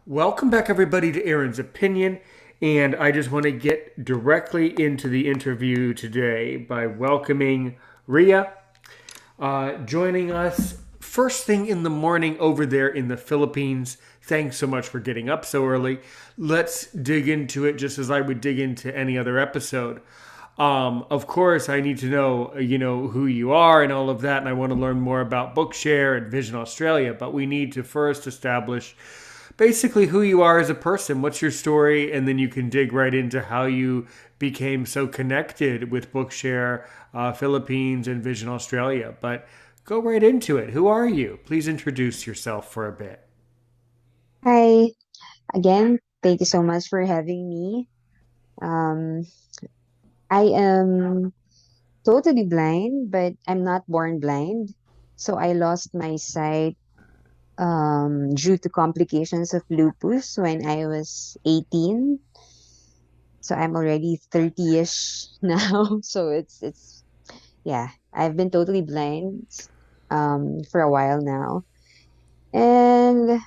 Welcome back, everybody, to Aaron's Opinion. And I just want to get directly into the interview today by welcoming Rhea, joining us first thing in the morning over there in the Philippines. Thanks so much for getting up so early. Let's dig into it just as I would dig into any other episode. Of course, I need to know, who you are and all of that, and I want to learn more about Bookshare and Vision Australia. But we need to first establish basically who you are as a person. What's your story? And then you can dig right into how you became so connected with Bookshare Philippines and Vision Australia. But go right into it. Who are you? Please introduce yourself for a bit. Hi, again, thank you so much for having me. Um, I am totally blind, but I'm not born blind. So I lost my sight due to complications of lupus when I was 18. So I'm already 30-ish now. So it's yeah, I've been totally blind for a while now. And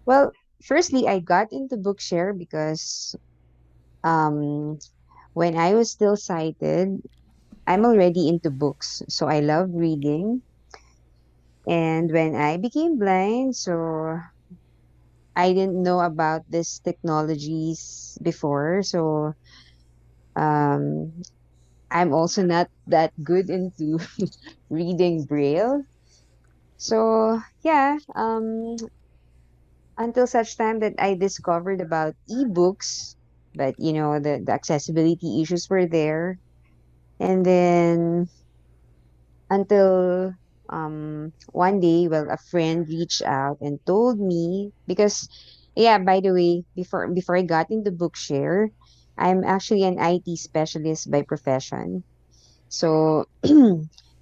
well, firstly, I got into Bookshare because um when I was still sighted, I'm already into books. So I love reading. And when I became blind, so I didn't know about these technologies before. So um, I'm also not that good into reading Braille. So yeah, until such time that I discovered about ebooks, but the accessibility issues were there. And then until one day, well, a friend reached out and told me because yeah, by the way, before I got into Bookshare, I'm actually an IT specialist by profession. So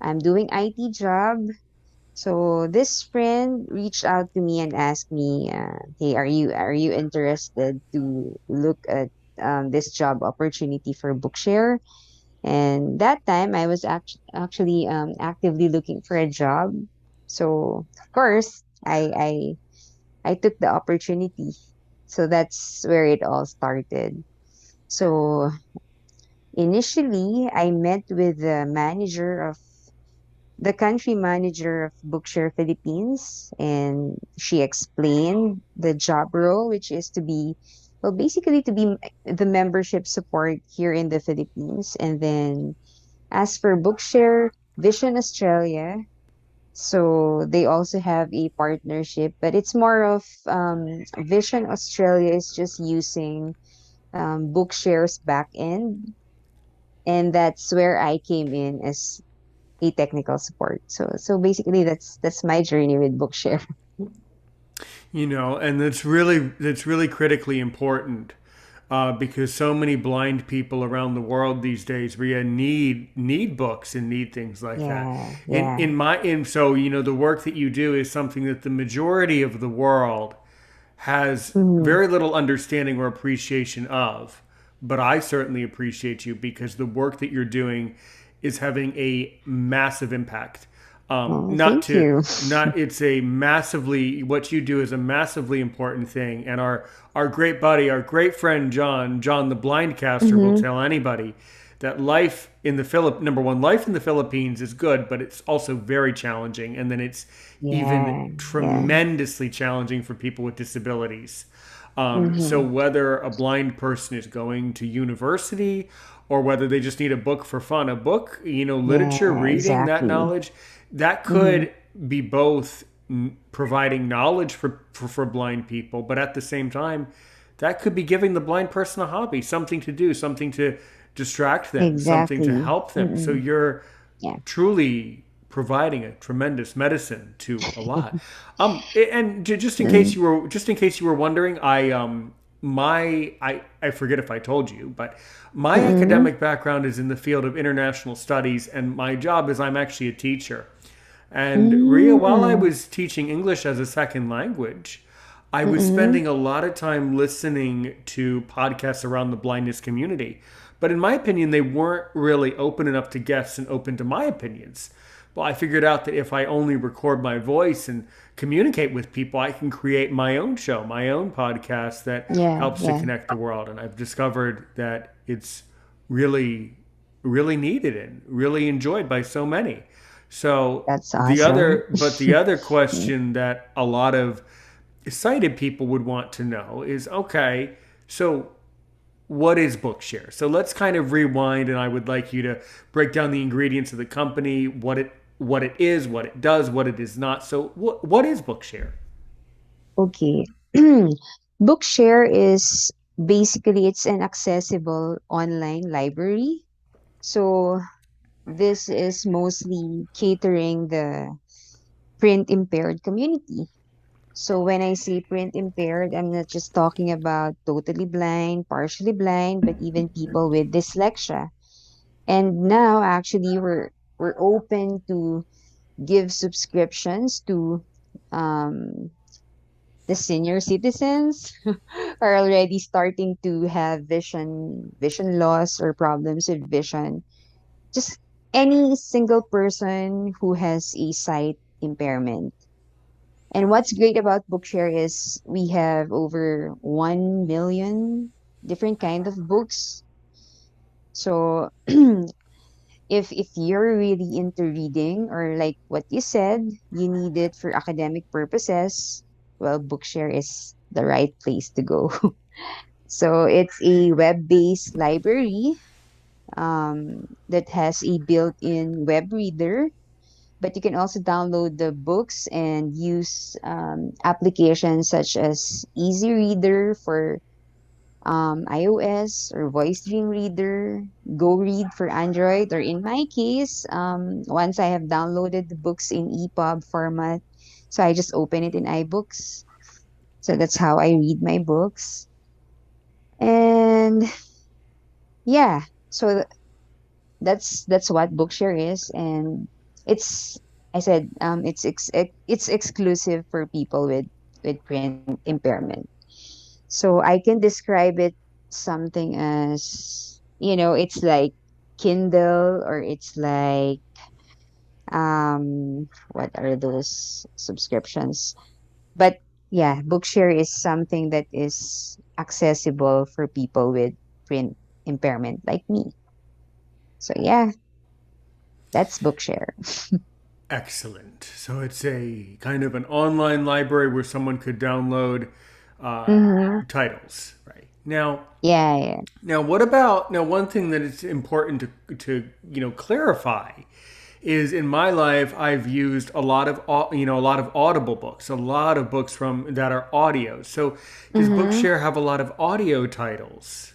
I'm doing IT job. So this friend reached out to me and asked me, "Hey, are you interested to look at this job opportunity for Bookshare?" And that time I was actually actively looking for a job. So of course I took the opportunity. So that's where it all started. So initially I met with the country manager of Bookshare Philippines, and she explained the job role, which is to be, well, basically to be the membership support here in the Philippines. And then as for Bookshare Vision Australia, so they also have a partnership, but it's more of Vision Australia is just using Bookshare's back end, and that's where I came in as a technical support. So basically, that's my journey with Bookshare. And that's really critically important because so many blind people around the world these days, Rhea, need books and need things like that. Yeah, In yeah. in my in so the work that you do is something that the majority of the world has Mhm. very little understanding or appreciation of. But I certainly appreciate you because the work that you're doing is having a massive impact. Oh, Not thank to you. not it's a massively what you do is a massively important thing. And our great buddy, our great friend John the blind caster will Hmm. tell anybody that life in the number one, life in the Philippines is good, but it's also very challenging, and then it's even Yeah, yeah. tremendously challenging for people with disabilities. So Hmm. whether a blind person is going to university or whether they just need a book for fun, a book, literature, Yeah, reading that exactly. knowledge, that Hmm. could be both providing knowledge for blind people, but at the same time, that could be giving the blind person a hobby, something to do, something to distract them, something to Exactly. help them. So Mm-mm. you're Yeah. truly providing a tremendous medicine to a lot. And Mm. just in case you were wondering, I forget if I told you, but my Mm-mm. academic background is in the field of international studies, and my job is I'm actually a teacher. And Rhea, while I Mm. was teaching English as a second language, I was Mm-mm. spending a lot of time listening to podcasts around the blindness community. But in my opinion, they weren't really open enough to guests and open to my opinions. well, I figured out that if I only record my voice and communicate with people, I can create my own show, my own podcast that Yeah, helps to yeah. connect the world. And I've discovered that it's really, really needed and really enjoyed by so many. So That's awesome. the other question that a lot of sighted people would want to know is, okay, so what is Bookshare? So let's kind of rewind, and I would like you to break down the ingredients of the company, what it is, what it does, what it is not. So what is Bookshare? Okay. Bookshare is basically it's an accessible online library. So this is mostly catering the print impaired community. So when I say print impaired, I'm not just talking about totally blind, partially blind, but even people with dyslexia. And now actually we're open to give subscriptions to um the senior citizens are already starting to have vision loss or problems with vision. Just any single person who has a sight impairment. And what's great about Bookshare is we have over 1 million different kind of books. So if you're really into reading or like what you said, you need it for academic purposes, well, Bookshare is the right place to go. So it's a web-based library that has a built-in web reader, but you can also download the books and use applications such as Easy Reader for iOS or Voice Dream Reader, Go Read for Android, or in my case, once I have downloaded the books in EPUB format, so I just open it in iBooks. So that's how I read my books. And yeah, so that's what Bookshare is, and it's I said it's exclusive for people with print impairment. So I can describe it something as, it's like Kindle, or it's like what are those subscriptions? But yeah, Bookshare is something that is accessible for people with print impairment like me. So yeah, that's Bookshare. Excellent. So it's a kind of an online library where someone could download uh, Mm-hmm. titles, right? Now, Yeah, yeah. what about one thing that is important to clarify is in my life I've used a lot of a lot of audible books, a lot of books from that are audio. So does Mm-hmm. Bookshare have a lot of audio titles?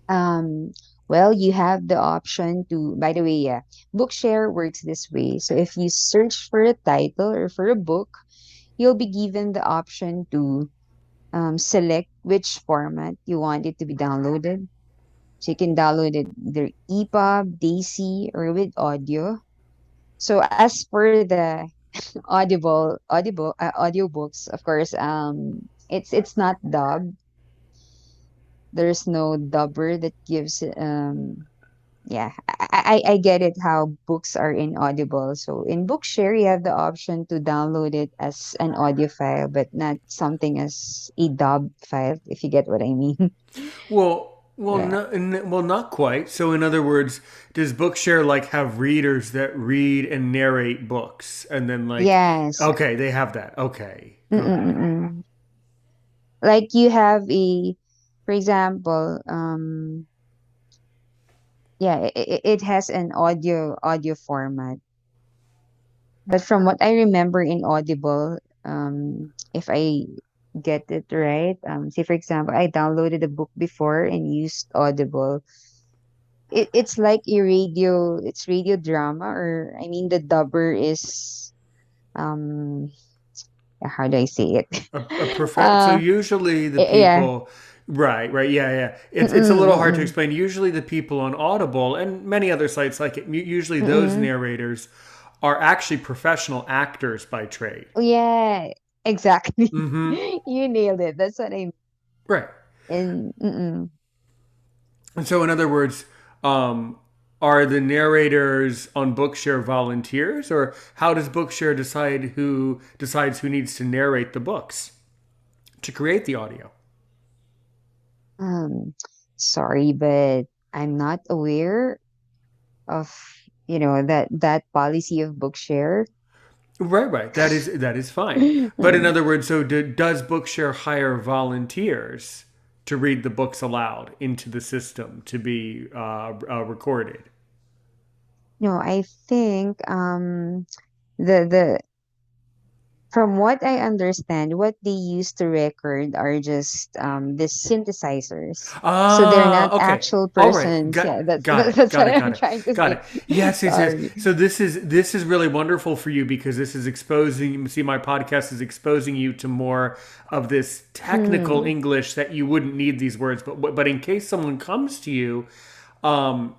Um, well, you have the option to, by the way, yeah, Bookshare works this way. So if you search for a title or for a book, you'll be given the option to select which format you want it to be downloaded. So you can download it either EPUB, DAISY, or with audio. So as for the audiobooks, of course, it's not dubbed. There's no dubber that gives yeah, I get it how books are in Audible. So in Bookshare, you have the option to download it as an audio file, but not something as a dub file, if you get what I mean. Yeah. Not quite. So, in other words, does Bookshare like have readers that read and narrate books, and then like, Yes. okay, they have that. Okay, good. Mm-mm-mm. Like you have for example, yeah, it has an audio format. But from what I remember in Audible, if I get it right, say for example, I downloaded a book before and used Audible. It's like it's radio drama, or I mean, the dubber is, um, how do I say it? A perfect. So uh, usually the yeah. people, right, yeah, yeah. It's a Mm-mm, little hard to mm-mm, explain. Usually the people on Audible and many other sites like it, usually those mm-mm. narrators are actually professional actors by trade. Oh, yeah, exactly. Mm-hmm. You nailed it. That's what I mean. Right. And mm-mm, And so, in other words, um, are the narrators on Bookshare volunteers, or how does Bookshare decide who decides who needs to narrate the books to create the audio? Um, Sorry, but I'm not aware of, that policy of Bookshare. Right, right. That is fine. But in other words, so does Bookshare hire volunteers to read the books aloud into the system to be recorded? No, I think the from what I understand, what they use to record are just the synthesizers. So they're Ah, not okay. actual All right. persons. Got Yeah, that's got it. that's Got what it. I'm Got it. trying to Got say. it. Yes, yes, yes. Sorry. So this is really wonderful for you because this is exposing. See, my podcast is exposing you to more of this technical Mm, English that you wouldn't need these words. But in case someone comes to you, um,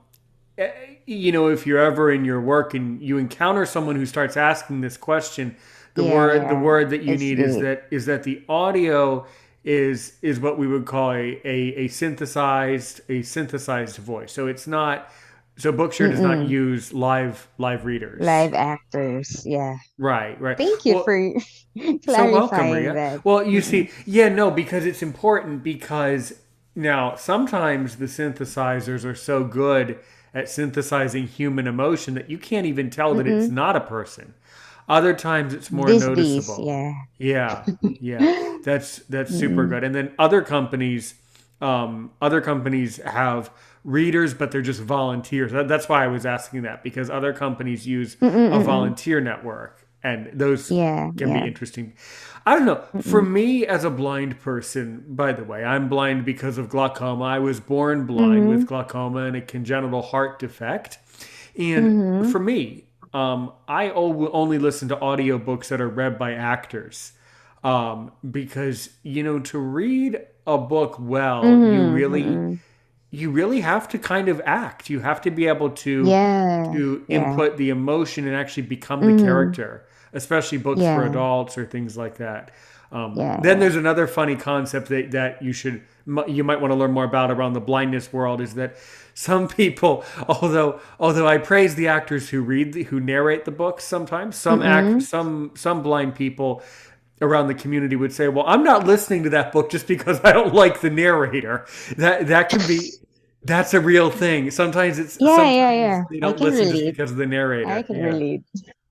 if you're ever in your work and you encounter someone who starts asking this question, yeah, the yeah. word that you It's need is great. that the audio is what we would call a synthesized voice. So it's not so Bookshare does not Mm-mm. use live readers. Live actors. Yeah. Right, right. Thank you Well, for so welcome, clarifying Rhea. that. Well, you Mm-mm. see, yeah, no, because it's important because now sometimes the synthesizers are so good at synthesizing human emotion that you can't even tell that it's Mm-mm. not a person. Other times it's more These days, noticeable. yeah. Yeah, yeah, that's super Mm-mm. good. And then other companies have readers, but they're just volunteers. That's why I was asking that because other companies use Mm-mm, a mm-mm. volunteer network, and those Yeah, can be yeah. interesting. I don't know. For Mm-mm. me, as a blind person, by the way, I'm blind because of glaucoma. I was born blind Mm-hmm. with glaucoma and a congenital heart defect. And Mm-hmm. for me, I only listen to audiobooks that are read by actors. Because, to read a book well, Mm-hmm. Mm-mm. you really have to kind of act. You have to be able Yeah, to yeah. input the emotion and actually become the Mm-hmm. character, especially books for Yeah, adults or things like that. yeah, Then yeah. there's another funny concept that you might want to learn more about around the blindness world is that some people, although I praise the actors who narrate the books sometimes, Mm-mm. some blind people around the community would say, "Well, I'm not listening to that book just because I don't like the narrator." That can be that's a real thing. Yeah, yeah, Sometimes yeah. they I don't can listen just relate. because of the I narrator. can Yeah. relate.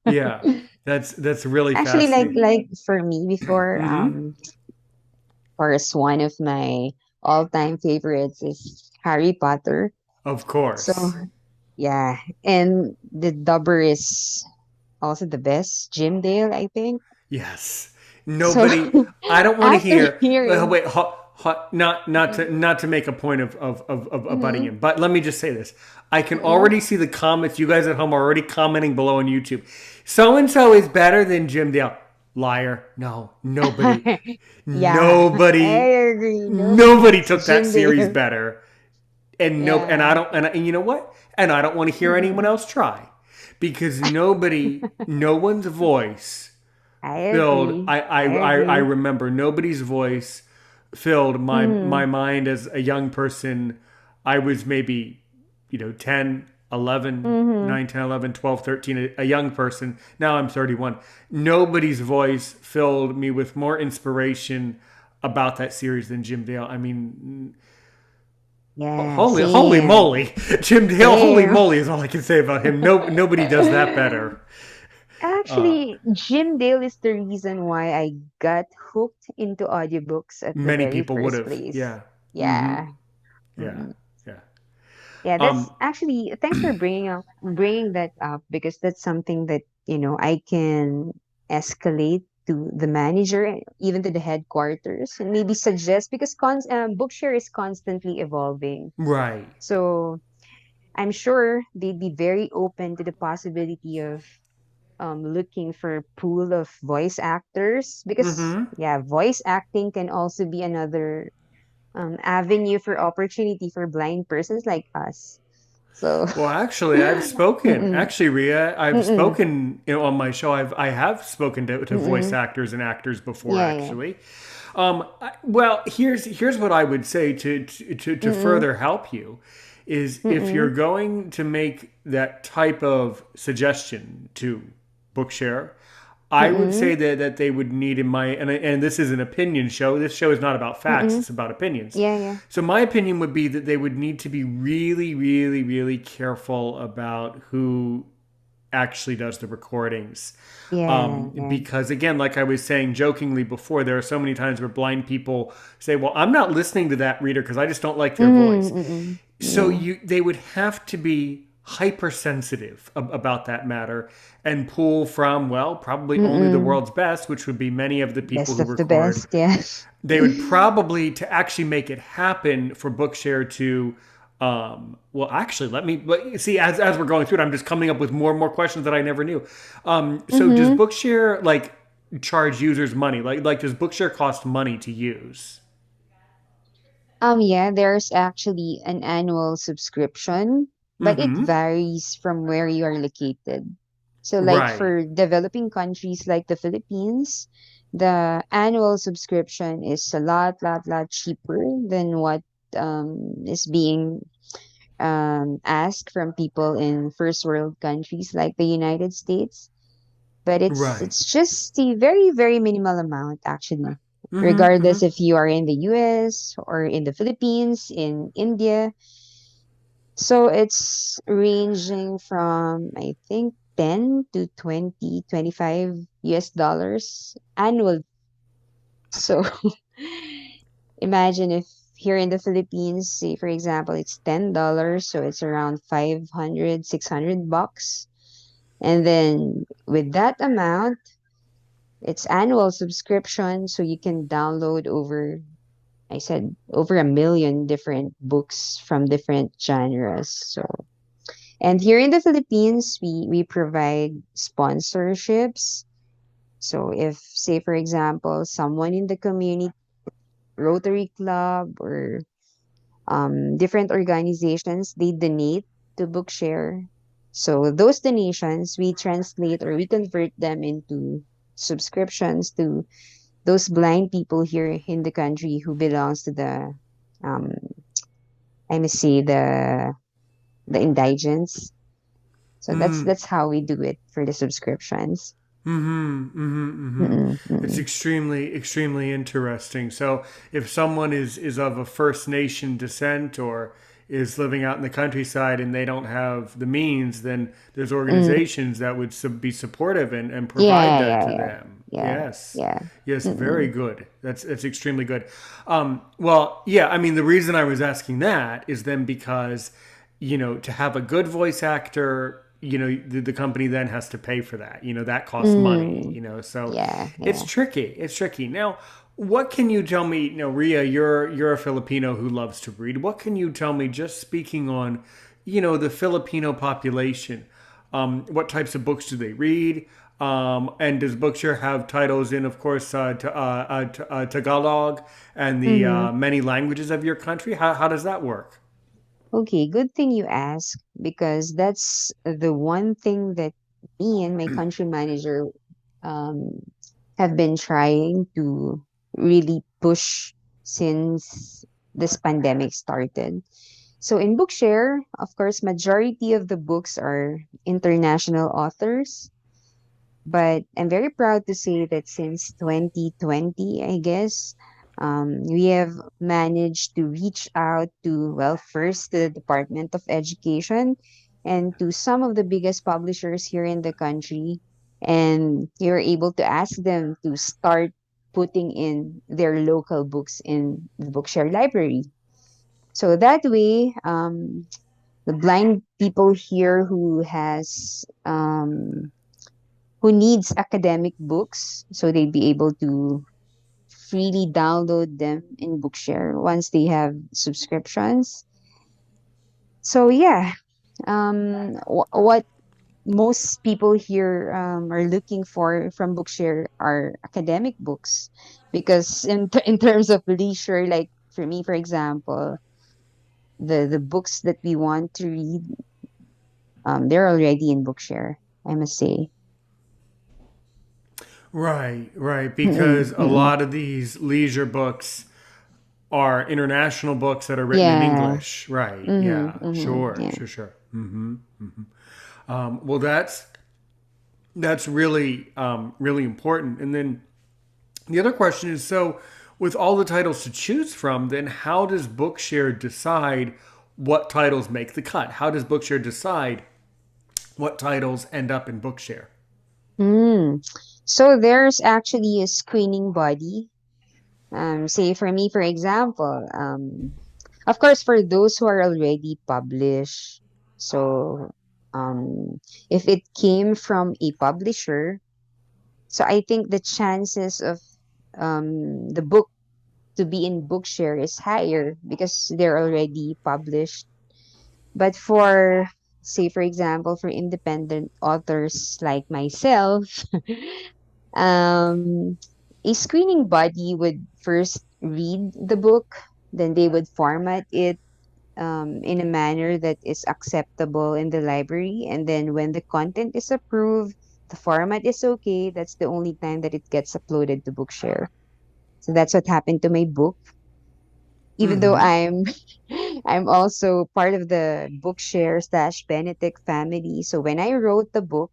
Yeah. That's really Actually, fascinating. like for me before, Mhm. of course, one of my all-time favorites is Harry Potter. Of So course. yeah, and the dubber is also the best, Jim Dale, I think. Yes. So Nobody. I don't want to after hear. hearing, Wait. Not to make a point of butting Mhm. in, but let me just say this. I can Mm-mm. already see the comments. You guys at home are already commenting below on YouTube. So and so is better than Jim Dale. Liar. No. Nobody. Yeah, I Nobody. agree. Nobody Nobody beats took that Jim series Dale. better. And no. And I Yeah. don't. And you know what? And I don't want to hear anyone Mm-mm. else try, because no one's voice I filled agree. I I agree. remember nobody's voice filled my Mm-hmm. mind as a young person. I was maybe 10, 11, Mm-hmm. 9, 10, 11, 12, 13, a young person. Now I'm 31. Nobody's voice filled me with more inspiration about that series than Jim Dale. I mean, Yeah, holy same. moly. Jim Dale, holy Same. moly is all I can say about him. Nobody does that better. Uh, Actually, Jim Dale is the reason why I got hooked into audiobooks at the Many very people would first have. place. Yeah. Mm-hmm. Yeah. Yeah. Mm. Yeah. Yeah, that's Um, actually thanks for bringing that up because that's something that, I can escalate to the manager and even to the headquarters and maybe suggest because Bookshare is constantly evolving. right. So I'm sure they'd be very open to the possibility of looking for a pool of voice actors because Mm-hmm. yeah, voice acting can also be another avenue for opportunity for blind persons like us. So Well, actually, I've spoken. mm-mm, Actually, Rhea, I've mm-mm, spoken on my show. I have spoken to voice mm-mm. actors and actors before. Yeah, yeah. Actually, well, here's what I would say to Mm-mm, further help you is if you're Mm-mm. going to make that type of suggestion to Bookshare, I would say Mm-mm. that they would need in my and this is an opinion show. This show is not about facts; Mm-mm. it's about opinions. Yeah, yeah. So my opinion would be that they would need to be really, really, really careful about who actually does the recordings. Yeah, yeah. Because again, like I was saying jokingly before, there are so many times where blind people say, "Well, I'm not listening to that reader because I just don't like their voice." Mm-hmm. Mm-mm. So Yeah. they would have to be hypersensitive about that matter and pull from, well, probably only the Mm-mm. world's best, which would be many of the people Best who of the record. best, yeah. They would probably, to actually make it happen for Bookshare to, well, actually, see, as we're going through it, I'm just coming up with more and more questions that I never knew. So does Mm-hmm. Bookshare like charge users money? Like does Bookshare cost money to use? Yeah, there's actually an annual subscription, but it Mm-hmm. varies from where you are located. So, like Right. for developing countries like the Philippines, the annual subscription is a lot cheaper than what is being asked from people in first world countries like the United States. But Right. it's just a very minimal amount actually, Mm-hmm. regardless Mm-hmm. if you are in the US or in the Philippines, in India. So it's ranging from I think 10 to 20, 25 US dollars annual. So imagine if here in the Philippines, say for example, it's $10, so it's around 500, 600 bucks. And then with that amount, it's annual subscription, so you can download over, I said, over a million different books from different genres. So, and here in the Philippines, we provide sponsorships. So, if, say, for example, someone in the community, Rotary Club, or different organizations, they donate to Bookshare. So, those donations, we translate or we convert them into subscriptions to those blind people here in the country who belongs to the um I must say the indigents. So that's how we do it for the subscriptions. Mm-hmm, mm-hmm, mm-hmm. Mm-mm, It's mm-mm. extremely, extremely interesting. So, if someone is of a First Nation descent or is living out in the countryside and they don't have the means, then there's Mm. organizations that would be supportive and provide Yeah, that yeah, to yeah, them. yeah, Yes, yeah. yes, very Mm-mm. good. That's extremely good. Well, yeah, I mean, the reason I was asking that is then because to have a good voice actor, the company then has to pay for that. That costs money, Mm. so Yeah, it's yeah. tricky. It's tricky. Now, what can you tell me, Rhea, you're a Filipino who loves to read. What can you tell me just speaking on, the Filipino population? What types of books do they read? And does Bookshare have titles in, of course, Tagalog and the Mm-hmm. many languages of your country? How does that work? Okay, good thing you asked because that's the one thing that me and my country manager um, have been trying to really push since this pandemic started. So in Bookshare, of course, majority of the books are international authors, but I'm very proud to say that since 2020, I guess, we have managed to reach out to, well, first to the Department of Education and to some of the biggest publishers here in the country. And you're able to ask them to start putting in their local books in the Bookshare library. So that way, the blind people here who needs academic books, so they'd be able to freely download them in Bookshare once they have subscriptions. So yeah, what most people here are looking for from Bookshare are academic books, because in terms of leisure, like for me, for example, the books that we want to read, they're already in Bookshare, I must say. Right, right. Mm-mm, Because a mm-mm. lot of these leisure books are international books that are written in Yeah. English. Right. Mm-hmm. Yeah. Mm-hmm. Sure. Yeah. Sure. Sure. Well, that's really really important. And then the other question is, so with all the titles to choose from, then how does Bookshare decide what titles make the cut? How does Bookshare decide what titles end up in Bookshare? Mm. So there's actually a screening body. Say for me, for example, of course, for those who are already published, so if it came from a publisher, so I think the chances of the book to be in Bookshare is higher because they're already published. But for, say, for example, for independent authors like myself, um, a screening body would first read the book, then they would format it in a manner that is acceptable in the library. And then when the content is approved, the format is okay, that's the only time that it gets uploaded to Bookshare. So that's what happened to my book. Even though Mm-hmm. I'm also part of the Bookshare slash Benedict family. So when I wrote the book,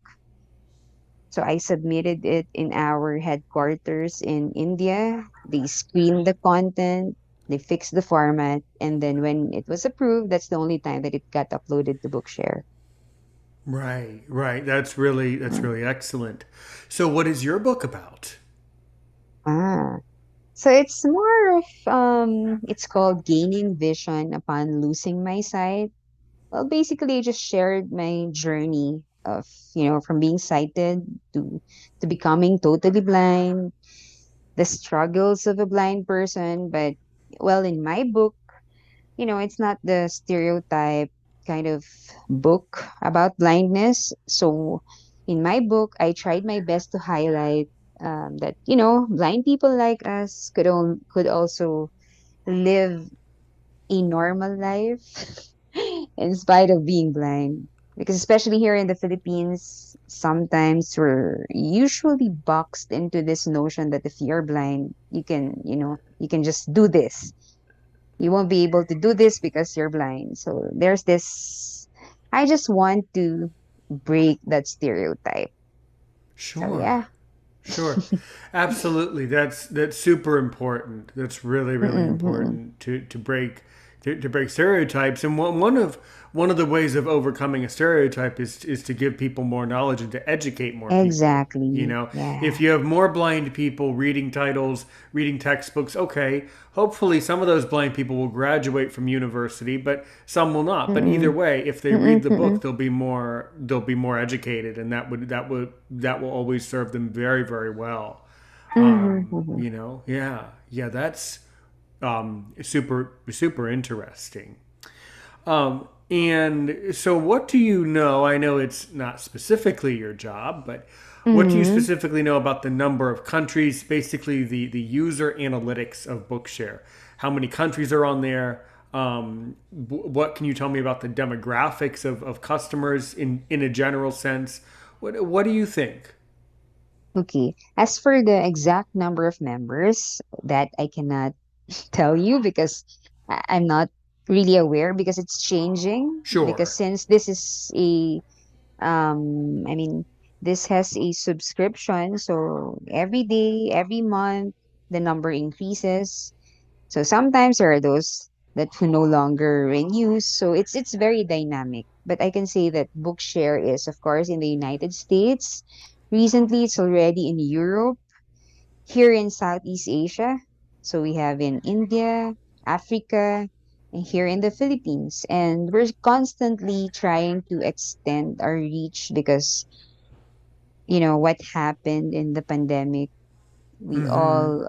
so I submitted it in our headquarters in India. They screened the content, they fixed the format, and then when it was approved, that's the only time that it got uploaded to Bookshare. Right, right. That's Mm. really excellent. So what is your book about? Ah. So it's more of it's called Gaining Vision Upon Losing My Sight. Well, basically I just shared my journey of, from being sighted to becoming totally blind, the struggles of a blind person. But well, in my book, it's not the stereotype kind of book about blindness. So in my book, I tried my best to highlight that, blind people like us could also live a normal life in spite of being blind. Because especially here in the Philippines, sometimes we're usually boxed into this notion that if you're blind, you can just do this. You won't be able to do this because you're blind. So there's this, I just want to break that stereotype. So Sure. yeah. Sure. Absolutely. That's super important. That's really, really Mm-mm, mm-mm. important to break stereotypes. And one of the ways of overcoming a stereotype is to give people more knowledge and to educate more people. You Exactly. know, if Yeah. you have more blind people reading titles, reading textbooks, okay, hopefully some of those blind people will graduate from university, but some will not. But either Mm-mm. way, if they Mm-mm, read the book, mm-mm. they'll be more educated, and that will always serve them very, very well. Mhm, mhm. Yeah, yeah, that's super, super interesting. And so, what do you know? I know it's not specifically your job, but what do you Mhm. specifically know about the number of countries, basically the user analytics of Bookshare? How many countries are on there? What can you tell me about the demographics of customers in a general sense? What do you think? Okay. As for the exact number of members, that I cannot tell you because I'm not really aware because it's changing. Because Sure. since this is I mean, this has a subscription, so every day, every month, the number increases. So sometimes there are those that who no longer renews. So it's very dynamic. But I can say that Bookshare is, of course, in the United States. Recently, it's already in Europe, here in Southeast Asia. So we have in India, Africa, and here in the Philippines. And we're constantly trying to extend our reach because, what happened in the pandemic. We Mm-hmm. all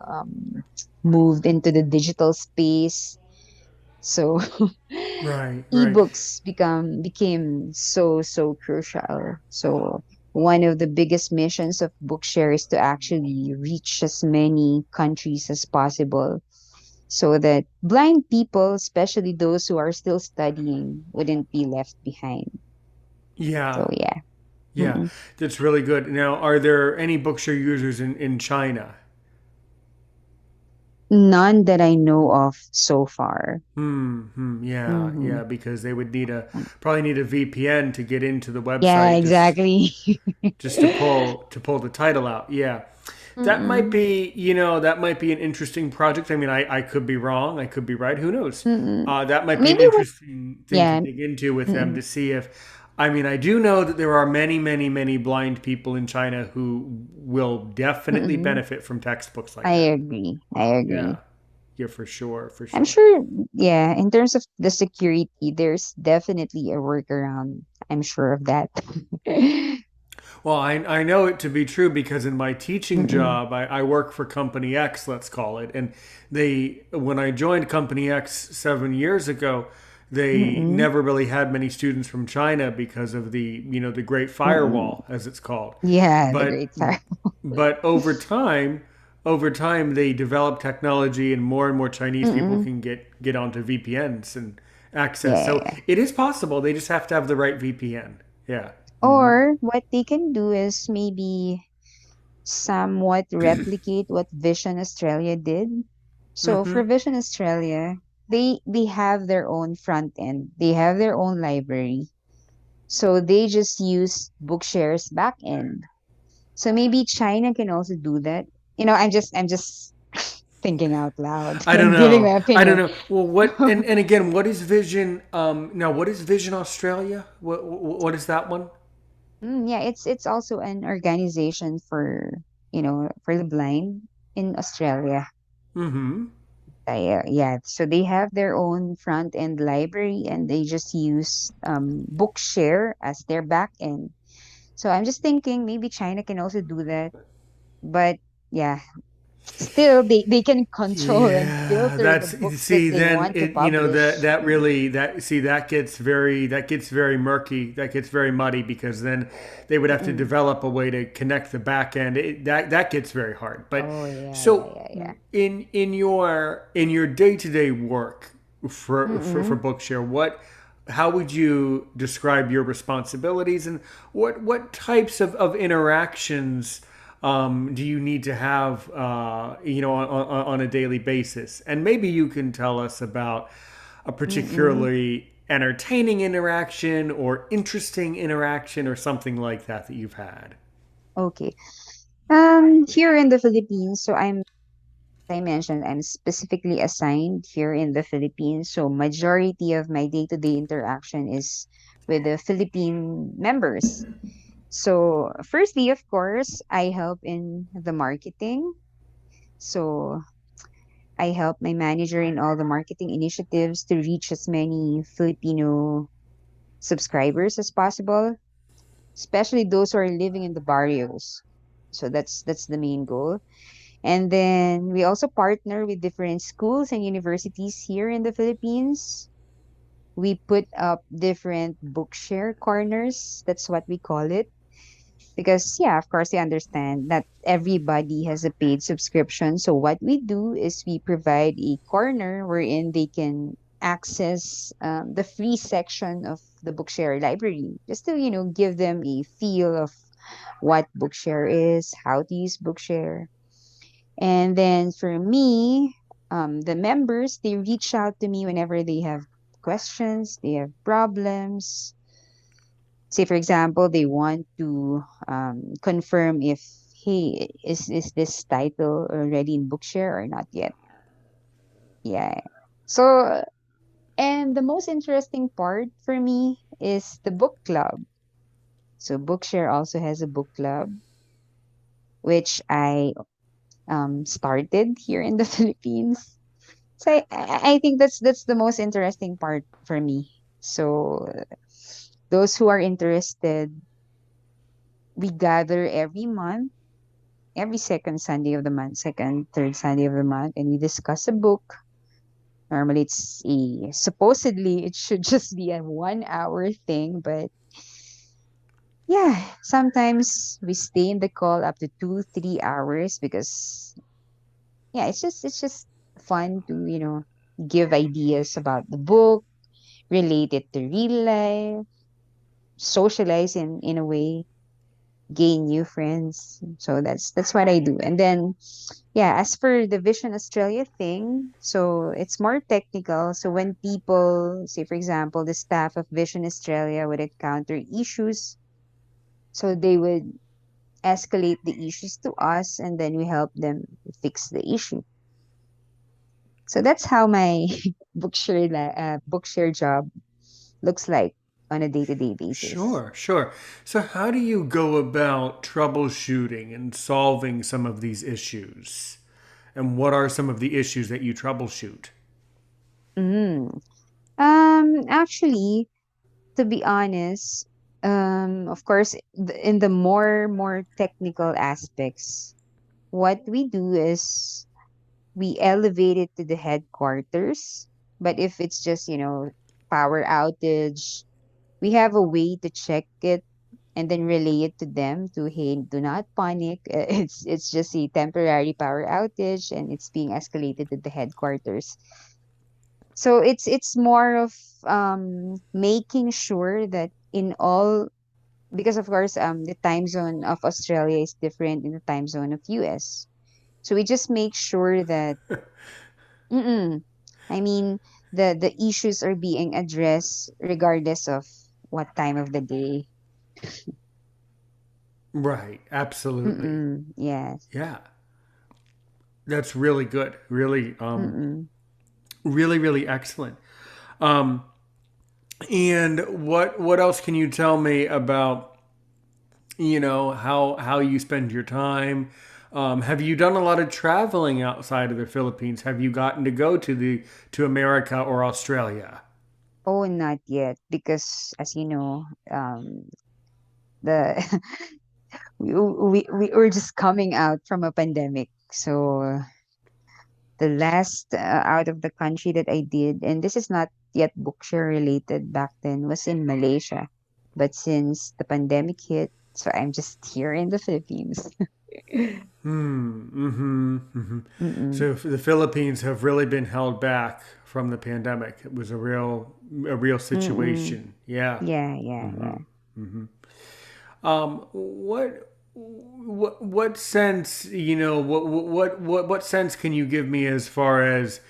moved into the digital space. So Right. Right. ebooks became so crucial. So one of the biggest missions of Bookshare is to actually reach as many countries as possible so that blind people, especially those who are still studying, wouldn't be left behind. So Yeah. yeah. Yeah. Mm-mm. That's really good. Now, are there any Bookshare users in China? None that I know of so far. Yeah, Mm-hmm. yeah, because they would need a probably need a VPN to get into the Yeah, website exactly. just to pull the title out. Yeah. That might Mm-mm. be, that might be an interesting project. I mean, I could be wrong. I could be right. Who knows? Mm-mm. That might be an Maybe what? interesting thing to Yeah. dig into with them Mm-mm. to see if. I mean, I do know that there are many, many, many blind people in China who will definitely Mm-mm. benefit from textbooks like I that. agree. I Yeah. agree. Yeah, for sure. For I'm sure. sure, yeah, in terms of the security, there's definitely a workaround. I'm sure of that. Well, I know it to be true because in my teaching Mm-mm. job, I work for Company X, let's call it. And when I joined Company X 7 years ago, they Mm-mm. never really had many students from China because of the Great Mm-mm. Firewall, as it's called. Yeah, the But, Great Fire. but over time, they developed technology and more Chinese people Mm-mm. can get onto VPNs and access. Yeah, So yeah. it is possible. They just have to have the right VPN. Yeah. Mm-hmm. Or what they can do is maybe somewhat replicate what Vision Australia did. So Mm-hmm. for Vision Australia, they have their own front end. They have their own library. So they just use Bookshare's back end. So maybe China can also do that. I'm just thinking out loud I don't and giving know. my I don't opinion. know. Well, what and again, what is Vision? Now, what is Vision Australia? What is that one? Yeah, it's also an organization for the blind in Australia. Mm-hmm. Yeah, so they have their own front end library and they just use Bookshare as their back end. So I'm just thinking maybe China can also do that. But yeah, still they can control and Yeah, filter the that's books that see. they Then want to it that publish. that really that see that gets very murky. That gets very muddy because then they would have to Mm-mm. develop a way to connect the back end. That gets very hard. But Oh yeah, yeah, so yeah, yeah. in your day to day work for Mm-mm. Bookshare, how would you describe your responsibilities and what types of interactions do you need to have on a daily basis? And maybe you can tell us about a Mm-mm. particularly entertaining interaction or interesting interaction or something like that you've had. Okay. Here in the Philippines, so I mentioned, I'm specifically assigned here in the Philippines. So majority of my day-to-day interaction is with the Philippine members. So firstly, of course, I help in the marketing. So I help my manager in all the marketing initiatives to reach as many Filipino subscribers as possible, especially those who are living in the barrios. So that's the main goal. And then we also partner with different schools and universities here in the Philippines. We put up different bookshare corners. That's what we call it. Because, yeah, of course, we understand that everybody has a paid subscription. So, what we do is we provide a corner wherein they can access the free section of the Bookshare library just to give them a feel of what Bookshare is, how to use Bookshare. And then for me, the members, they reach out to me whenever they have questions, they have problems. Say, for example, they want to confirm if, hey, is this title already in Bookshare or not yet? Yeah. So, and the most interesting part for me is the book club. So, Bookshare also has a book club, which I started here in the Philippines. So I think that's the most interesting part for me. So those who are interested, we gather every month, every second Sunday of the month, second, third Sunday of the month, and we discuss a book. Normally, supposedly it should just be a 1 hour thing, but yeah, sometimes we stay in the call up to 2, 3 hours because yeah, it's just fun to give ideas about the book, relate it to real life, socialize in a way, gain new friends. So that's what I do. And then Yeah, as for the Vision Australia thing, so it's more technical. So when people, say for example, the staff of Vision Australia would encounter issues, so they would escalate the issues to us and then we help them fix the issue. So that's how my Bookshare job looks like on a day-to-day basis. Sure, sure. So, how do you go about troubleshooting and solving some of these issues? And what are some of the issues that you troubleshoot? Mm. Actually, to be honest, of course, in the more technical aspects, what we do is we elevate it to the headquarters. But if it's just, power outage, we have a way to check it and then relay it to them to, hey, do not panic. It's just a temporary power outage and it's being escalated to the headquarters. So it's more of making sure that in all, because of course the time zone of Australia is different in the time zone of US. So we just make sure that mm-mm, I mean the issues are being addressed regardless of what time of the day. Right, absolutely. Yes. Yeah, that's really good. Really, Mm-mm. really, really excellent. Um, and what else can you tell me about how you spend your time? Have you done a lot of traveling outside of the Philippines? Have you gotten to go to America or Australia? Oh, not yet, because as you know, the we were just coming out from a pandemic. So the last out of the country that I did, and this is not yet Bookshare related back then, was in Malaysia. But since the pandemic hit, so I'm just here in the Philippines. Mm-hmm. Mm-hmm. Mm-mm. So the Philippines have really been held back from the pandemic. It was a real Mm-mm. situation. Yeah. Yeah, yeah, Mm-hmm. yeah. Mm-hmm. What sense what sense can you give me as far as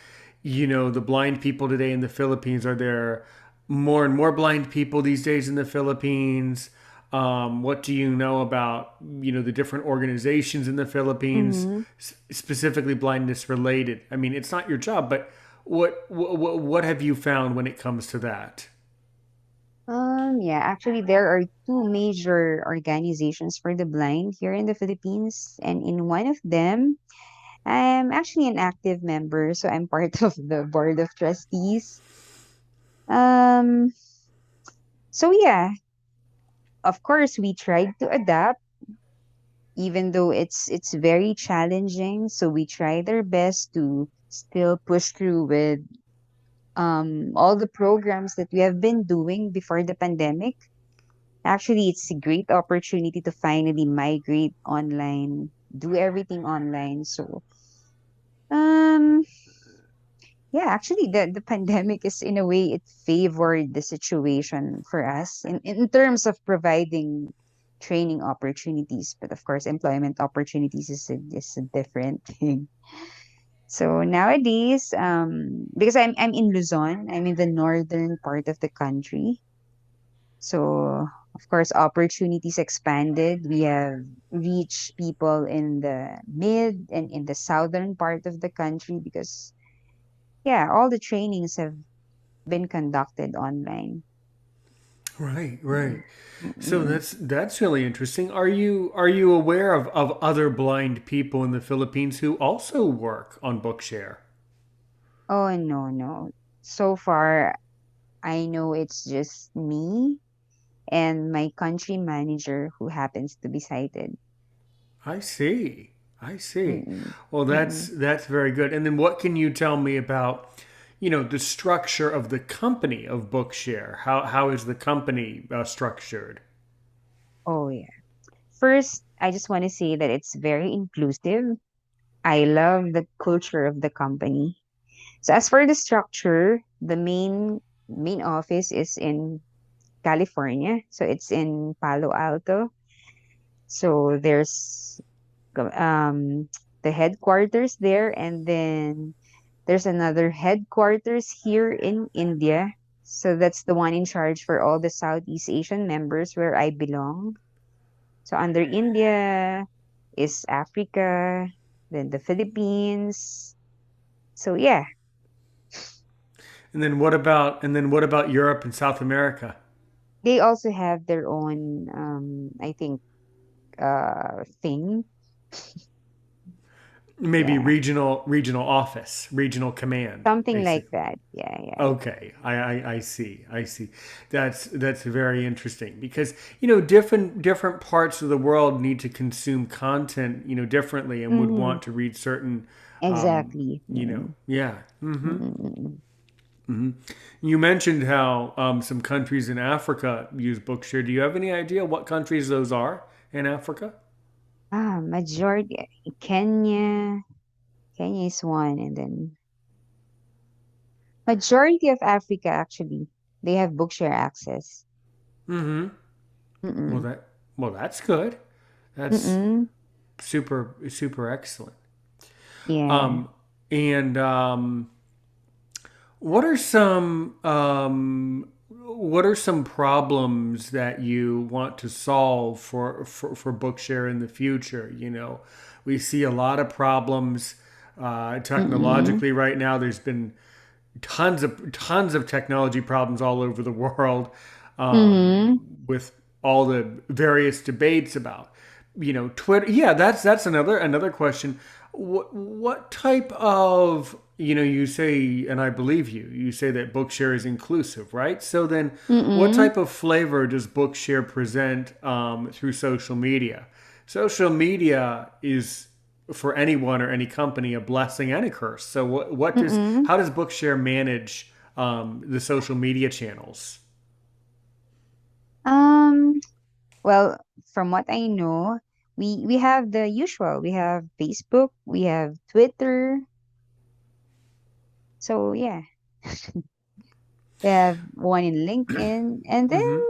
the blind people today in the Philippines? Are there more and more blind people these days in the Philippines? What do you know about the different organizations in the Philippines, Mm-hmm. specifically blindness related? I mean, it's not your job, but what have you found when it comes to that? Yeah, actually, there are two major organizations for the blind here in the Philippines, and in one of them, I'm actually an active member, so I'm part of the board of trustees. Um, so yeah, of course, we tried to adapt, even though it's very challenging. So we tried our best to still push through with all the programs that we have been doing before the pandemic. Actually, it's a great opportunity to finally migrate online, do everything online. So, um, yeah, actually, the pandemic is in a way it favored the situation for us in terms of providing training opportunities. But of course, employment opportunities is a different thing. So nowadays, because I'm in Luzon, I'm in the northern part of the country. So, of course, opportunities expanded. We have reached people in the mid and in the southern part of the country because, yeah, all the trainings have been conducted online. Right, right. Mm-mm. So Mm-mm. that's really interesting. Are you aware of other blind people in the Philippines who also work on Bookshare? Oh, no, no. So far, I know it's just me and my country manager who happens to be sighted. I see. I see. Mm-mm. Well, that's Mm-mm. that's very good. And then what can you tell me about, the structure of the company of Bookshare? How is the company structured? Oh, yeah. First, I just want to say that it's very inclusive. I love the culture of the company. So as for the structure, the main office is in California. So it's in Palo Alto. So there's the headquarters there, and then there's another headquarters here in India. So that's the one in charge for all the Southeast Asian members where I belong. So under India is Africa, then the Philippines. So yeah, And then what about Europe and South America? they also have their own I think thing. Maybe Yeah. regional office, regional command, Something like basically. that. Yeah, yeah. Okay, I see, I see. That's very interesting because different parts of the world need to consume content differently and would Mm-hmm. want to read certain Exactly. yeah. Mm-hmm. You mentioned how some countries in Africa use Bookshare. Do you have any idea what countries those are in Africa? Majority Kenya. Kenya is one, and then majority of Africa actually they have Bookshare access. Mm-hmm. Well, Mm-mm. that's good. That's Mm-mm. super excellent. Yeah. Um, and what are some problems that you want to solve for Bookshare in the future? We see a lot of problems Mm-mm. technologically right now. There's been tons of technology problems all over the world Mm-hmm. with all the various debates about Twitter. Yeah, that's another question. What type of you say, and I believe you say that Bookshare is inclusive, right? So then what Mm-mm. type of flavor does Bookshare present through social media? Social media is, for anyone or any company, a blessing and a curse. So Mm-mm. how does Bookshare manage the social media channels? Um, well, from what I know, we have the usual. We have Facebook, we have Twitter. So yeah, we have one in LinkedIn, and then Mm-hmm.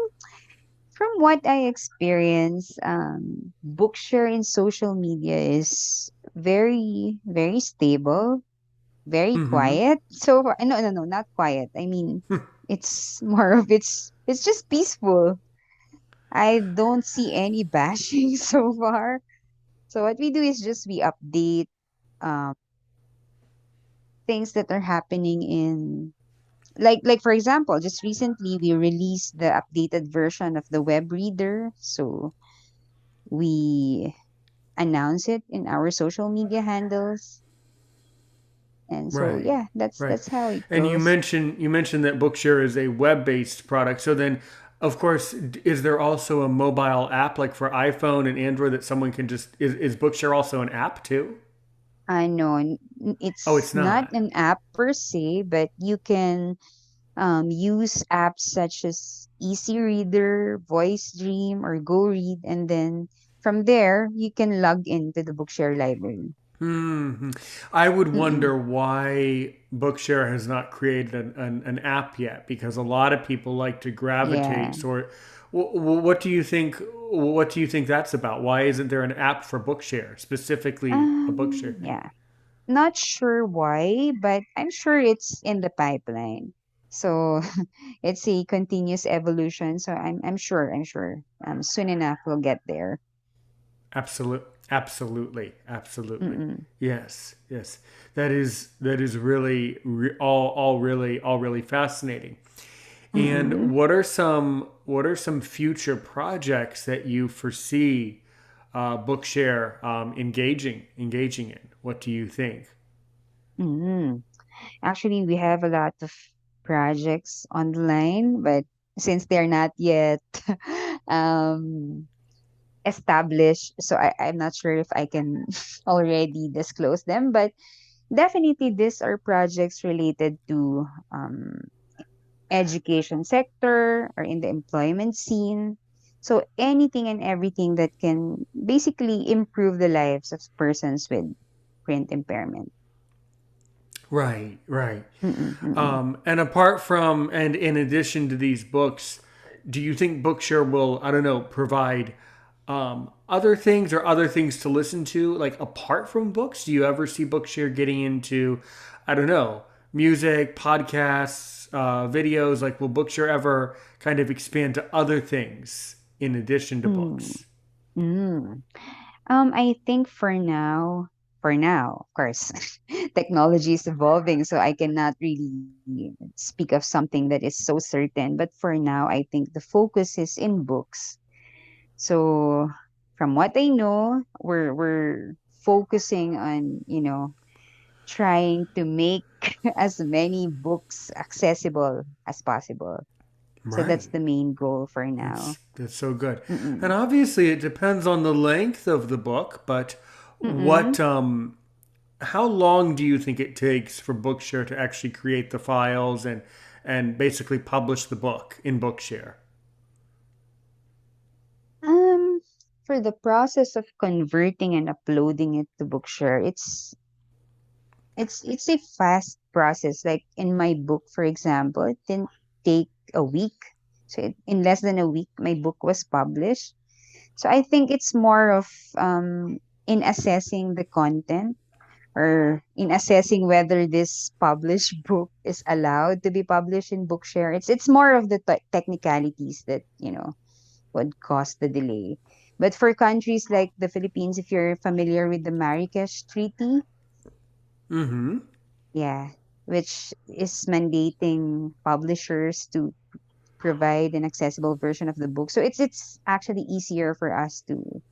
from what I experience, Bookshare in social media is very, very stable, very Mm-hmm. quiet. So no, no, no, not quiet. I mean, it's more of it's just peaceful. I don't see any bashing so far. So what we do is just we update um things that are happening in like for example, just recently we released the updated version of the web reader. So we announce it in our social media handles. And so Right. yeah, Right. that's how it And you goes. mentioned you mentioned that Bookshare is a web-based product. So then, of course, is there also a mobile app like for iPhone and Android that someone can just is Bookshare also an app too? I know Oh, it's it's not not. an app per se, but you can use apps such as Easy Reader, Voice Dream, or Go Read, and then from there you can log into the Bookshare library. Hmm. I would Mm-mm. wonder why Bookshare has not created an app yet, because a lot of people like to Yeah. gravitate sort. What do you think? What do you think that's about? Why isn't there an app for Bookshare, specifically a Bookshare thing? Yeah. Not sure why, but I'm sure it's in the pipeline. So it's a continuous evolution. So I'm sure soon enough we'll get there. Absolutely. Mm-mm. Yes, yes. That is really all really fascinating. And Mm-mm. what are some future projects that you foresee Bookshare engaging in? What do you think? Mm-mm. Actually, we have a lot of projects on the line, but since they're not yet um, established, so I'm not sure if I can already disclose them. But definitely, these are projects related to education sector or in the employment scene. So anything and everything that can basically improve the lives of persons with print impairment. Right, right. Mm-mm, mm-mm. And in addition to these books, do you think Bookshare will, I don't know, provide other things or other things to listen to, like apart from books? Do you ever see Bookshare getting into, I don't know, music, podcasts, videos? Like, will Bookshare ever kind of expand to other things in addition to Mm. books? Mm. I think for now, of course, technology is evolving, so I cannot really speak of something that is so certain. But for now, I think the focus is in books. So from what I know, we're focusing on, trying to make as many books accessible as possible. So that's Right. the main goal for now. That's so good. And Mm-mm. obviously, it depends on the length of the book, but Mm-mm. what how long do you think it takes for Bookshare to actually create the files and basically publish the book in Bookshare? Um, for the process of converting and uploading it to Bookshare, it's a fast process. Like in my book, for example, it didn't take a week. So in less than a week, my book was published. So I think it's more of in assessing the content or in assessing whether this published book is allowed to be published in Bookshare. It's more of the technicalities that would cause the delay. But for countries like the Philippines, if you're familiar with the Marrakesh Treaty, Mm-hmm. yeah, which is mandating publishers to provide an accessible version of the book. So it's actually easier for us to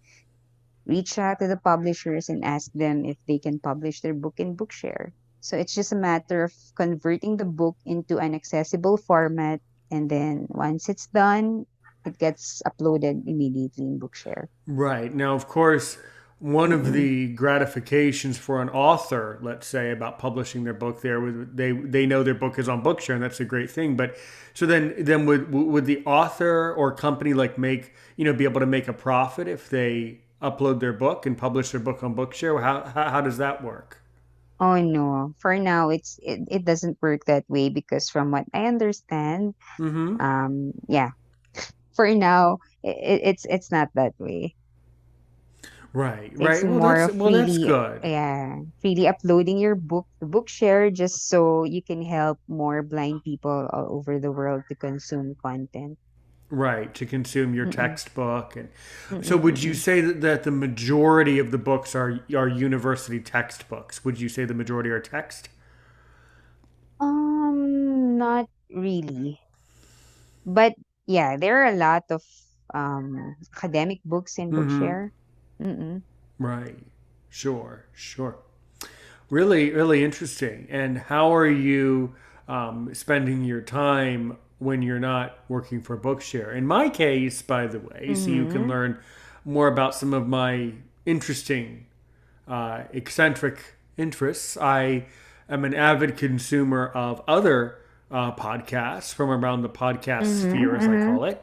reach out to the publishers and ask them if they can publish their book in Bookshare. So it's just a matter of converting the book into an accessible format, and then once it's done, it gets uploaded immediately in Bookshare. Right. Now, of course, one of Mm-mm. the gratifications for an author, let's say, about publishing their book there, they know their book is on Bookshare, and that's a great thing. But so then would the author or company like make be able to make a profit if they upload their book and publish their book on Bookshare? How does that work? Oh no, for now it doesn't work that way because from what I understand, Mm-hmm. yeah, for now it's not that way. Right. It's Right. more of Well, that's freely, good. yeah, freely uploading your book to Bookshare just so you can help more blind people all over the world to consume content. Right, to consume your Mm-mm, textbook. And so mm-mm, would you mm-mm. say that the majority of the books are university textbooks? Would you say the majority are text? Not really, but yeah, there are a lot of academic books in Mm-hmm. Bookshare. Mm-mm. Right. Sure, sure. Really, really interesting. And how are you spending your time when you're not working for Bookshare? In my case, by the way, so you can Mm-hmm. learn more about some of my interesting eccentric interests. I am an avid consumer of other podcasts from around the podcast sphere, Mm-hmm. as I Mm-hmm. call it,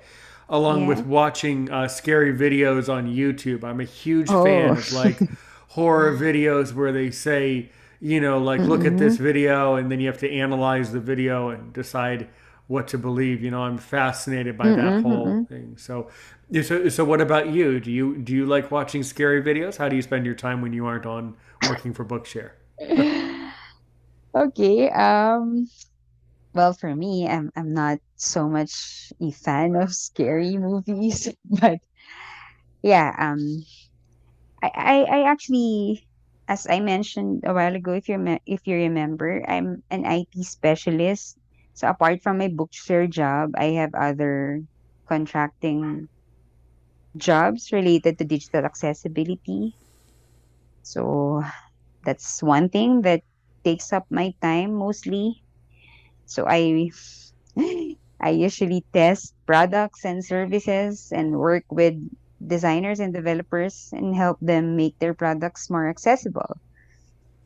along Yeah. with watching scary videos on YouTube. I'm a huge Oh. fan of like horror videos where they say, like look at Mm-mm. this video and then you have to analyze the video and decide what to believe. I'm fascinated by that Mm-mm. whole Mm-mm. thing. So what about you? Do you like watching scary videos? How do you spend your time when you aren't on working for Bookshare? Okay. Well, for me, I'm not so much a fan of scary movies, but yeah, I actually, as I mentioned a while ago, if you remember, I'm an IT specialist. So apart from my Bookshare job, I have other contracting jobs related to digital accessibility. So that's one thing that takes up my time mostly. So I usually test products and services and work with designers and developers and help them make their products more accessible.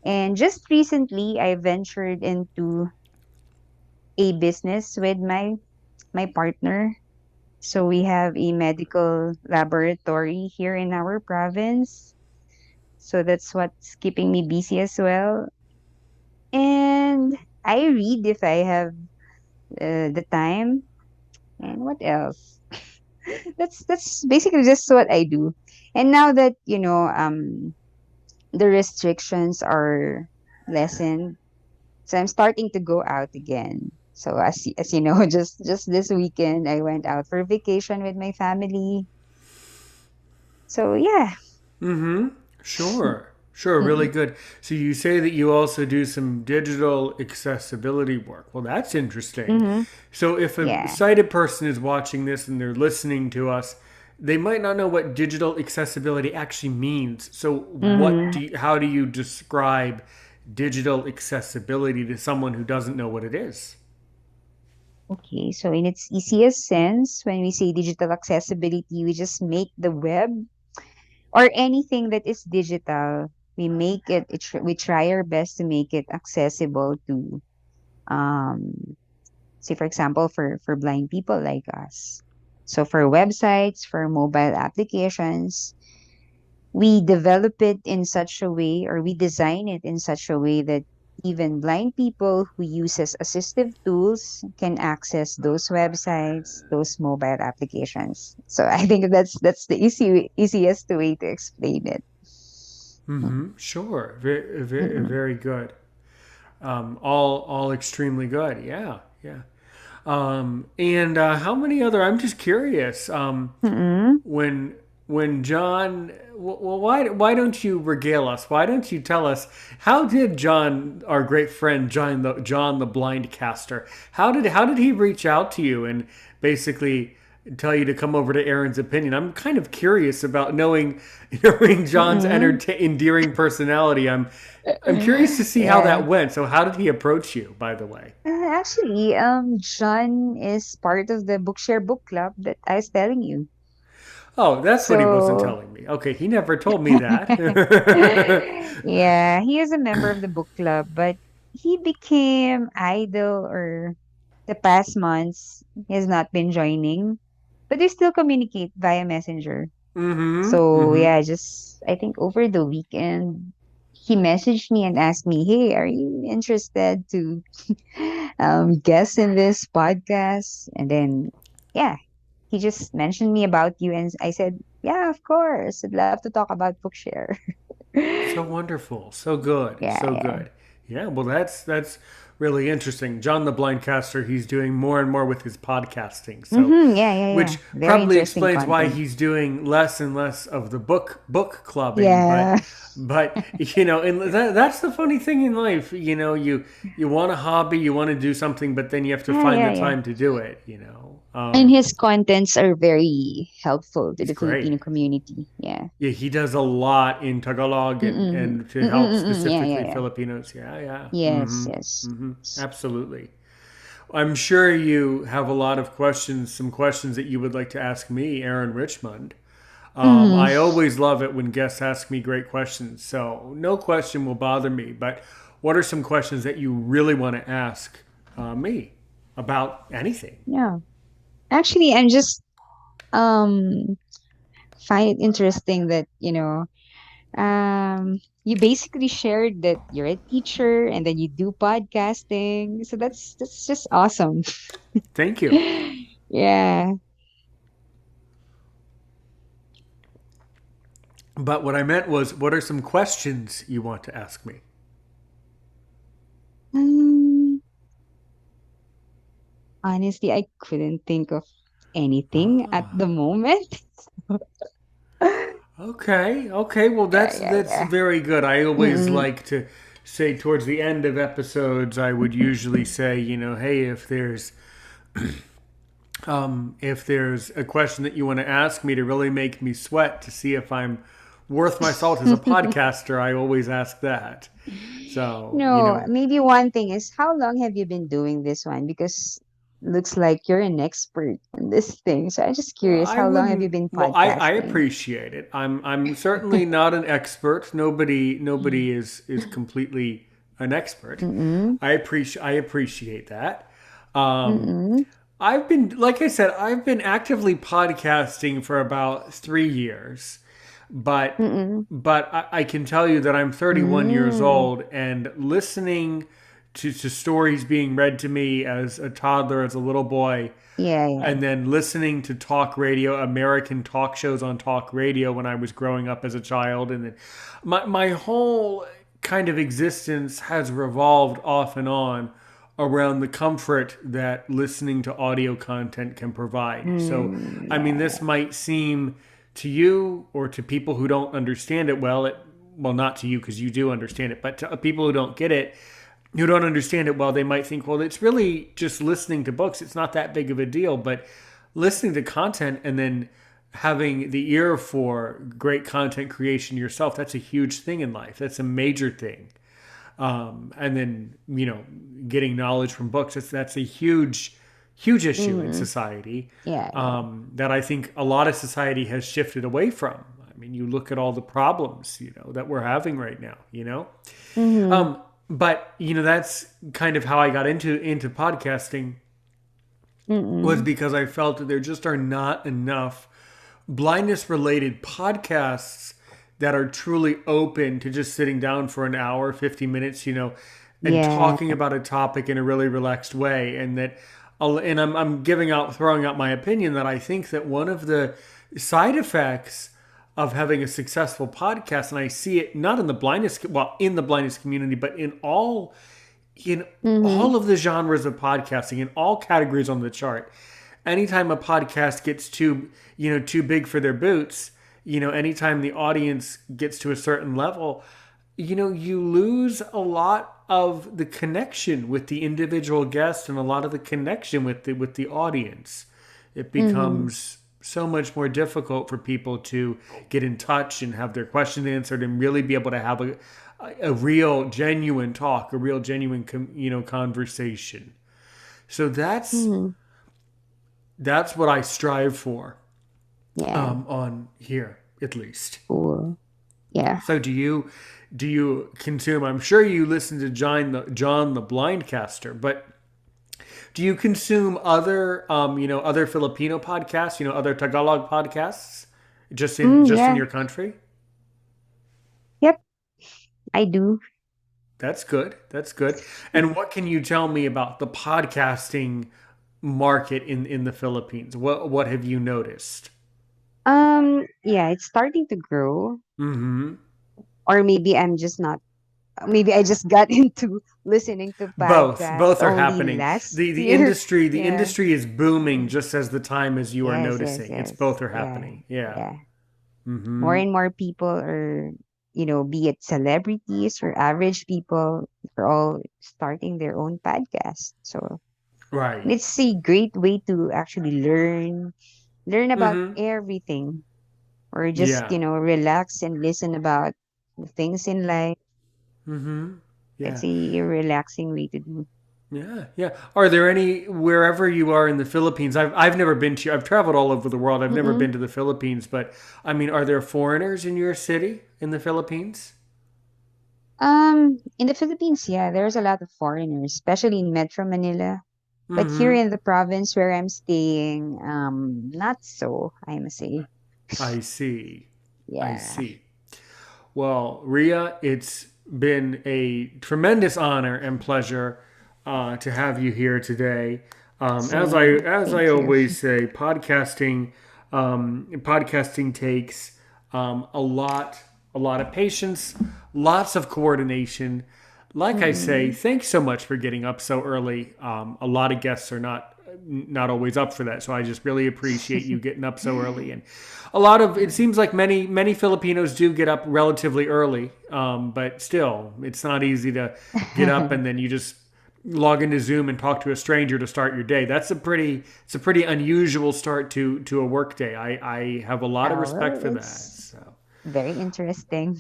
And just recently, I ventured into a business with my partner. So we have a medical laboratory here in our province. So that's what's keeping me busy as well. And I read if I have the time. And what else? That's basically just what I do. And now that, the restrictions are lessened, so I'm starting to go out again. So as you know, just this weekend I went out for vacation with my family. So yeah. Mm-hmm. Sure. Sure. Really Mm-mm. good. So you say that you also do some digital accessibility work. Well, that's interesting. Mm-hmm. So if a Yeah. sighted person is watching this and they're listening to us, they might not know what digital accessibility actually means. So Mm-hmm. how do you describe digital accessibility to someone who doesn't know what it is? Okay, so in its easiest sense, when we say digital accessibility, we just make the web or anything that is digital, we try our best to make it accessible to, um, say, for example, for blind people like us. So for websites, for mobile applications, we develop it in such a way, or we design it in such a way that even blind people who uses assistive tools can access those websites, those mobile applications. So I think that's the easiest way to explain it. Mm-hmm. Sure. Very, very, Mm-mm. very good. All extremely good. Yeah. Yeah. And how many other? I'm just curious. Mm-mm. When John, well, why don't you regale us? Why don't you tell us how did John, our great friend John the blind caster, how did he reach out to you and basically tell you to come over to Aaron's opinion? I'm kind of curious about knowing John's Mm-mm. endearing personality. I'm curious to see how Yeah. that went. So how did he approach you, by the way? Actually, John is part of the Bookshare book club that I was telling you. Oh, that's what he wasn't So telling me. Okay, he never told me that. yeah, he is a member of the book club, but he became idle, or the past months he has not been joining, but we still communicate via Messenger. Mm-hmm. So Mm-hmm. yeah, just I think over the weekend he messaged me and asked me, "Hey, are you interested to guest in this podcast?" And then yeah, he just mentioned me about you, and I said, "Yeah, of course. I'd love to talk about Bookshare." So wonderful. So good. Yeah, So yeah. good. Yeah, well that's really interesting. John the Blindcaster, he's doing more and more with his podcasting. So Mm-hmm. Yeah, yeah, yeah. which Very probably interesting explains why content. he's doing less and less of the book clubbing, Yeah. but and that's the funny thing in life. You want a hobby, you want to do something, but then you have to Yeah, find the yeah, yeah. time to do it. And his contents are very helpful to He's the great. Filipino community. Yeah. Yeah, he does a lot in Tagalog Mm-mm. and to Mm-mm, help mm-mm. Yeah, yeah, specifically yeah. Filipinos. Yeah, yeah. Yes, Mm-hmm. yes. Mm-hmm. Absolutely. I'm sure you have a lot of questions, some questions that you would like to ask me, Aaron Richmond. Mm-hmm. I always love it when guests ask me great questions, so no question will bother me. But what are some questions that you really want to ask me about anything? Yeah. Actually, I'm just um find it interesting that, you basically shared that you're a teacher and then you do podcasting. So that's just awesome. Thank you. Yeah. But what I meant was, what are some questions you want to ask me? Um, Honestly, I couldn't think of anything at the Ah. moment. Okay, okay. Well, Yeah, that's yeah, that's yeah. very good. I always Mm-mm. like to say towards the end of episodes, I would usually say, hey, if there's a question that you want to ask me to really make me sweat to see if I'm worth my salt as a podcaster, I always ask that. So, No, maybe one thing is, how long have you been doing this one? Because looks like you're an expert in this thing. So I'm just curious, I how long have you wouldn't. been Well, I podcasting? appreciate it. I'm certainly not an expert. Nobody is completely an expert. Mm-mm. I appreciate that. Um, Mm-mm. I've been, like I said, I've been actively podcasting for about 3 years, but Mm-mm. I can tell you that I'm 31 years Mm. old and listening to stories being read to me as a toddler, as a little boy, Yeah, yeah. and then listening to talk radio, American talk shows on talk radio when I was growing up as a child. And then my whole kind of existence has revolved off and on around the comfort that listening to audio content can provide. So, I mean, Yeah. this might seem to you or to people who don't understand it well, not to you because you do understand it, but to people who don't get it, who don't understand it well, they might think, well, it's really just listening to books. It's not that big of a deal. But listening to content and then having the ear for great content creation yourself, that's a huge thing in life. That's a major thing. And then, getting knowledge from books, that's a huge, huge issue in Mm-hmm. society Yeah, yeah. that I think a lot of society has shifted away from. I mean, you look at all the problems, that we're having right now. Mm-hmm. But that's kind of how I got into podcasting, was Mm-mm. because I felt that there just are not enough blindness related podcasts that are truly open to just sitting down for an hour, 50 minutes, and Yeah. talking about a topic in a really relaxed way. And I'm throwing out my opinion that I think that one of the side effects of having a successful podcast, and I see it not in the in the blindness community, but in Mm-hmm. all of the genres of podcasting, in all categories on the chart. Anytime a podcast gets too big for their boots, anytime the audience gets to a certain level, you lose a lot of the connection with the individual guest and a lot of the connection with the audience. It Mm-hmm. becomes so much more difficult for people to get in touch and have their questions answered and really be able to have a real genuine talk, a real genuine conversation. So Mm-hmm. that's what I strive for, Yeah. on here at least. Cool. Yeah. So do you consume? I'm sure you listen to John the Blindcaster, but do you consume other Filipino podcasts, other Tagalog podcasts, just in Yeah. your country? Yep. I do. That's good. That's good. And what can you tell me about the podcasting market in the Philippines? What have you noticed? Yeah, it's starting to grow. Mm-hmm. Or maybe I'm just not, maybe I just got into listening to podcast Both are only happening. last The year. industry the Yeah. industry is booming just as the time as you are Yes, yes, noticing. It's both yes. are Yeah. happening. Yeah. Yeah. More Mm-hmm. and more people are, be it celebrities or average people, they're all starting their own podcast. So Right. it's a great way to actually learn about Mm-hmm. everything, or just, Yeah. relax and listen about the things in life. Mm-hmm. Yeah. It's a relaxing way to do. Yeah. Yeah. Are there any wherever you are in the Philippines? I've never been to. I've traveled all over the world. I've never Mm-mm. been to the Philippines, but I mean, are there foreigners in your city in the Philippines? In the Philippines, yeah, there's a lot of foreigners, especially in Metro Manila. But here Mm-hmm. in the province where I'm staying, not so, I must say. I see. I Yeah. see. Well, Rhea, it's been a tremendous honor and pleasure to have you here today. As I Same. as I Thank you. always say, podcasting takes a lot of patience, lots of coordination. Like I say, Mm-mm. thanks so much for getting up so early. A lot of guests are not always up for that, so I just really appreciate you getting up so early. And it seems like many Filipinos do get up relatively early, but still, it's not easy to get up and then you just log into Zoom and talk to a stranger to start your day. It's a pretty unusual start to a work day. I have a lot of Oh, respect well, for that. it's So. very interesting.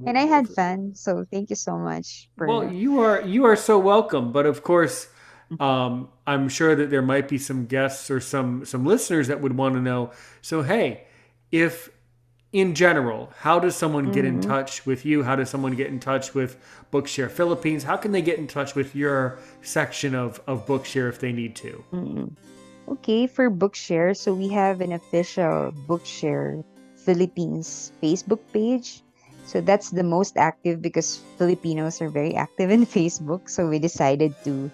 And I had fun, so thank you so much Well, for. you are so welcome. But of course, I'm sure that there might be some guests or some listeners that would want to know. So hey, if in general, how does someone get in Mm-mm. touch with you? How does someone get in touch with Bookshare Philippines? How can they get in touch with your section of Bookshare if they need to? Mm-mm. Okay, for Bookshare, so we have an official Bookshare Philippines Facebook page. So that's the most active because Filipinos are very active in Facebook. So we decided to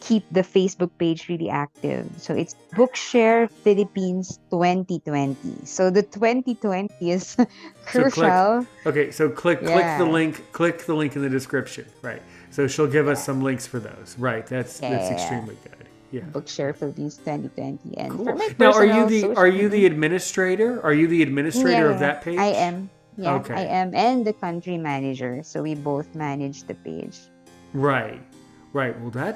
keep the Facebook page really active. So it's Bookshare Philippines 2020. So the 2020 is So click. crucial. Okay, so click the Yeah. link. Click the link in the description. Right. So she'll give us Yeah. some links for those. Right. That's Yeah. extremely good. Yeah. Bookshare Philippines 2020. And for Cool. my Now, personal are social, you the administrator? Are you the yeah, administrator yeah, of yeah. that I page? am. Yeah, I Okay. am. And the country manager. So we both manage the page. Right. Right. Well, that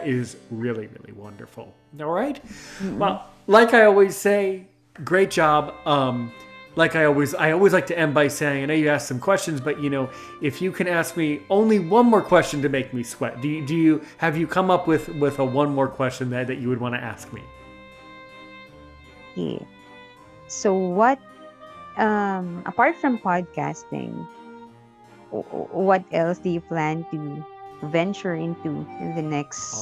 is really wonderful. All right. Mm-mm. Well, like I always say, great job. Like I always like to end by saying, I know you asked some questions, but if you can ask me only one more question to make me sweat, do you have you come up with a one more question that you would want to ask me? Okay. So what, apart from podcasting, what else do you plan to venture into in the next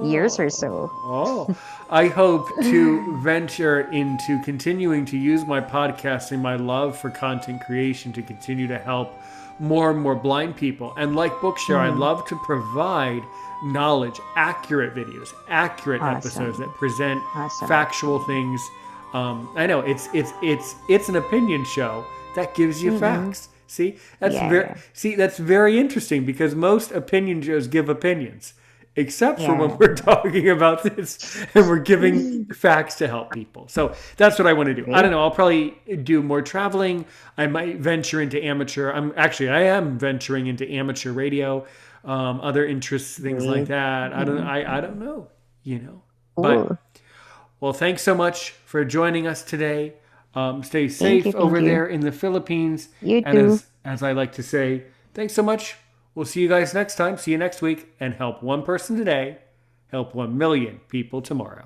years or so? Oh, I hope to venture into continuing to use my podcast and my love for content creation to continue to help more and more blind people. And like Bookshare, I Mm, love to provide knowledge, accurate videos, accurate episodes that awesome. present Awesome. factual things. I know it's an opinion show that gives you Mm-mm. facts. See, Yeah, yeah. that's very interesting because most opinion shows give opinions, except for when Yeah. we're talking about this and we're giving facts to help people. So that's what I want to do. I don't Great. know. I'll probably do more traveling. I might venture into amateur. I am venturing into amateur radio, other interests, things like Great. that. Mm-mm. I don't know. But Cool. well, thanks so much for joining us today. Stay Thank you. safe Thank over you. there in the Philippines. You And too. as I like to say, thanks so much. We'll see you guys next time. See you next week. And help one person today, help 1 million people tomorrow.